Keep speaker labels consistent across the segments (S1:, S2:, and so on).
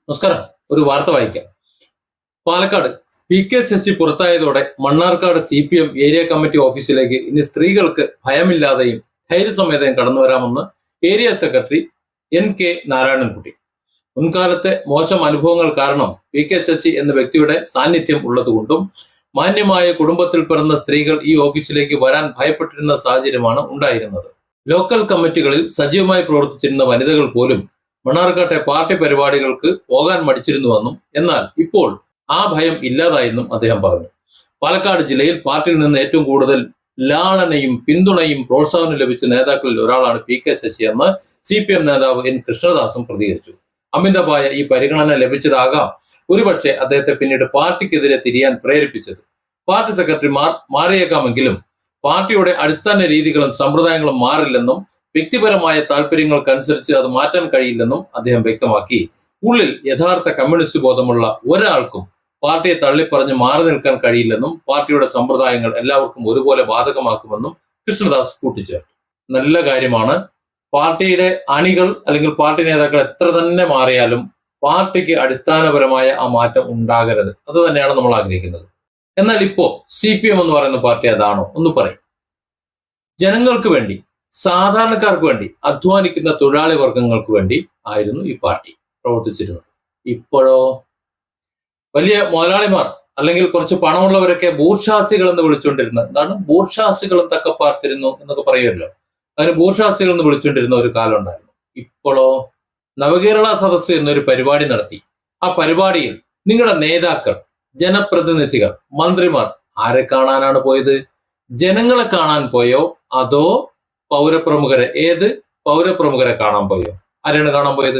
S1: നമസ്കാരം. ഒരു വാർത്ത വായിക്കാം. പാലക്കാട് PK ശശി പുറത്തായതോടെ മണ്ണാർക്കാട് CPM ഏരിയ കമ്മിറ്റി ഓഫീസിലേക്ക് ഇനി സ്ത്രീകൾക്ക് ഭയമില്ലാതെയും ധൈര്യസമേതയും കടന്നു വരാമെന്ന് ഏരിയ സെക്രട്ടറി NK നാരായണൻകുട്ടി. മുൻകാലത്തെ മോശം അനുഭവങ്ങൾ കാരണം PK ശശി എന്ന വ്യക്തിയുടെ സാന്നിധ്യം ഉള്ളതുകൊണ്ടും മാന്യമായ കുടുംബത്തിൽ പിറന്ന സ്ത്രീകൾ ഈ ഓഫീസിലേക്ക് വരാൻ ഭയപ്പെട്ടിരുന്ന സാഹചര്യമാണ് ഉണ്ടായിരുന്നത്. ലോക്കൽ കമ്മിറ്റികളിൽ സജീവമായി പ്രവർത്തിച്ചിരുന്ന വനിതകൾ പോലും മണ്ണാർക്കാട്ടെ പാർട്ടി പരിപാടികൾക്ക് പോകാൻ മടിച്ചിരുന്നുവെന്നും എന്നാൽ ഇപ്പോൾ ആ ഭയം ഇല്ലാതായെന്നും അദ്ദേഹം പറഞ്ഞു. പാലക്കാട് ജില്ലയിൽ പാർട്ടിയിൽ നിന്ന് ഏറ്റവും കൂടുതൽ ലാളനയും പിന്തുണയും പ്രോത്സാഹനം ലഭിച്ച നേതാക്കളിൽ ഒരാളാണ് PK ശശി എന്ന് CPM നേതാവ് N കൃഷ്ണദാസും പ്രതികരിച്ചു. അമിതമായ ഈ പരിഗണന ലഭിച്ചതാകാം ഒരുപക്ഷെ അദ്ദേഹത്തെ പിന്നീട് പാർട്ടിക്കെതിരെ തിരിയാൻ പ്രേരിപ്പിച്ചത്. പാർട്ടി സെക്രട്ടറിമാർ മാറിയേക്കാമെങ്കിലും പാർട്ടിയുടെ അടിസ്ഥാന രീതികളും സമ്പ്രദായങ്ങളും മാറില്ലെന്നും വ്യക്തിപരമായ താല്പര്യങ്ങൾക്കനുസരിച്ച് അത് മാറ്റാൻ കഴിയില്ലെന്നും അദ്ദേഹം വ്യക്തമാക്കി. ഉള്ളിൽ യഥാർത്ഥ കമ്മ്യൂണിസ്റ്റ് ബോധമുള്ള ഒരാൾക്കും പാർട്ടിയെ തള്ളിപ്പറഞ്ഞ് മാറി നിൽക്കാൻ കഴിയില്ലെന്നും പാർട്ടിയുടെ സമ്പ്രദായങ്ങൾ എല്ലാവർക്കും ഒരുപോലെ ബാധകമാക്കുമെന്നും കൃഷ്ണദാസ് കൂട്ടിച്ചേർത്തു. നല്ല കാര്യമാണ്. പാർട്ടിയുടെ അണികൾ അല്ലെങ്കിൽ പാർട്ടി നേതാക്കൾ എത്ര തന്നെ മാറിയാലും പാർട്ടിക്ക് അടിസ്ഥാനപരമായ ആ മാറ്റം ഉണ്ടാകരുത്. അത് തന്നെയാണ് നമ്മൾ ആഗ്രഹിക്കുന്നത്. എന്നാൽ ഇപ്പോ CPM എന്ന് പറയുന്ന പാർട്ടി അതാണോ? ഒന്ന് പറയും. ജനങ്ങൾക്ക് വേണ്ടി, സാധാരണക്കാർക്ക് വേണ്ടി, അധ്വാനിക്കുന്ന തൊഴിലാളി വർഗങ്ങൾക്ക് വേണ്ടി ആയിരുന്നു ഈ പാർട്ടി പ്രവർത്തിച്ചിരുന്നത്. ഇപ്പോഴോ വലിയ മുതലാളിമാർ അല്ലെങ്കിൽ കുറച്ച് പണമുള്ളവരൊക്കെ ബൂർഷാസികൾ എന്ന് വിളിച്ചുകൊണ്ടിരുന്ന, എന്താണ് ബൂർഷാസികളും തക്കപ്പാർത്തിരുന്നു എന്നൊക്കെ പറയുമല്ലോ, അതിന് ബൂർഷാസികൾ എന്ന് വിളിച്ചുകൊണ്ടിരുന്ന ഒരു കാലം ഉണ്ടായിരുന്നു. ഇപ്പോഴോ നവകേരള സദസ്സ് എന്നൊരു പരിപാടി നടത്തി. ആ പരിപാടിയിൽ നിങ്ങളുടെ നേതാക്കൾ, ജനപ്രതിനിധികൾ, മന്ത്രിമാർ ആരെ കാണാനാണ് പോയത്? ജനങ്ങളെ കാണാൻ പോയോ അതോ പൗരപ്രമുഖരെ? ഏത് പൗരപ്രമുഖരെ കാണാൻ പോയോ? ആരെയാണ് കാണാൻ പോയത്?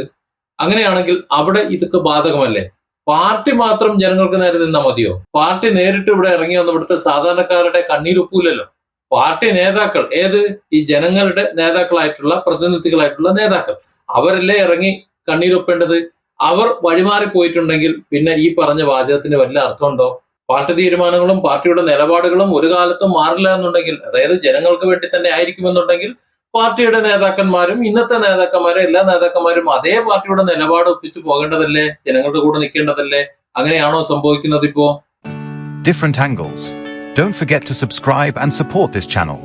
S1: അങ്ങനെയാണെങ്കിൽ അവിടെ ഇതൊക്കെ ബാധകമല്ലേ? പാർട്ടി മാത്രം ജനങ്ങൾക്ക് നേരെ നിന്നാ മതിയോ? പാർട്ടി നേരിട്ട് ഇവിടെ ഇറങ്ങി വന്ന ഇവിടുത്തെ സാധാരണക്കാരുടെ കണ്ണീരൊപ്പൂലല്ലോ. പാർട്ടി നേതാക്കൾ, ഏത് ഈ ജനങ്ങളുടെ നേതാക്കളായിട്ടുള്ള പ്രതിനിധികളായിട്ടുള്ള നേതാക്കൾ, അവരല്ലേ ഇറങ്ങി കണ്ണീരൊപ്പേണ്ടത്. അവർ വഴിമാറി പോയിട്ടുണ്ടെങ്കിൽ പിന്നെ ഈ പറഞ്ഞ വാചകത്തിന് വല്ല അർത്ഥമുണ്ടോ? പാർട്ടി തീരുമാനങ്ങളും പാർട്ടിയുടെ നിലപാടുകളും ഒരു കാലത്തും മാറില്ല എന്നുണ്ടെങ്കിൽ, അതായത് ജനങ്ങൾക്ക് വേണ്ടി തന്നെ ആയിരിക്കുമെന്നുണ്ടെങ്കിൽ പാർട്ടിയുടെ നേതാക്കന്മാരും ഇന്നത്തെ നേതാക്കന്മാരും എല്ലാ നേതാക്കന്മാരും അതേ പാർട്ടിയുടെ നിലപാട് ഒപ്പിച്ചു പോകേണ്ടതല്ലേ? ജനങ്ങളുടെ കൂടെ നിൽക്കേണ്ടതല്ലേ? അങ്ങനെയാണോ സംഭവിക്കുന്നത് ഇപ്പോ?
S2: Different angles. Don't forget to subscribe and support this channel.